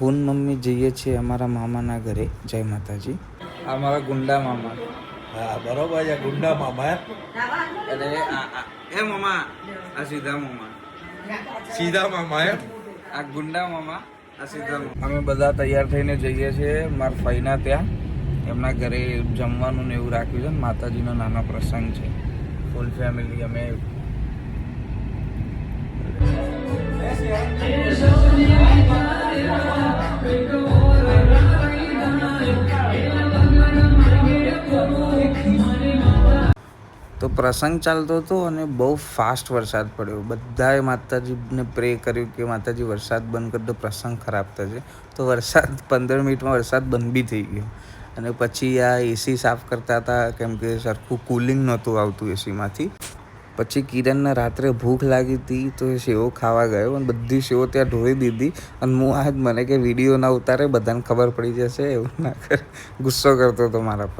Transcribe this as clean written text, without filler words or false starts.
હું મમ્મી જઈએ છીએ અમારા મામાના ઘરે. જય માતાજી. આ મારા ગુંડા મામા. હા બરોબર છે, ગુંડા મામા. અરે એ મામા, આ સીધા મામા. સીધા મામા એમ. આ ગુંડા મામા, આ સીધા મામા. અમે બધા તૈયાર થઈને જઈએ છીએ મારા ફઈના ત્યાં. એમના ઘરે જમવાનું ને એવું રાખ્યું છે. માતાજીનો નાનો પ્રસંગ છે. ફૂલ ફેમિલી અમે. તો પ્રસંગ ચાલતો હતો અને બહુ ફાસ્ટ વરસાદ પડ્યો. બધાએ માતાજીને પ્રે કર્યું કે માતાજી વરસાદ બંધ કરી દો, પ્રસંગ ખરાબ થશે. તો વરસાદ 15 મિનિટમાં વરસાદ બંધ બી થઈ ગયો. અને પછી આ એસી સાફ કરતા હતા કેમ કે સરખું કુલિંગ નહોતું આવતું એસીમાંથી. પછી કિરણને રાત્રે ભૂખ લાગી હતી તો એ સેવો ખાવા ગયો અને બધી સેવો ત્યાં ઢોળી દીધી. અને હું આજ મને કે વિડીયો ના ઉતારે, બધાને ખબર પડી જશે, એવું ના કરે. ગુસ્સો કરતો હતો મારા પર.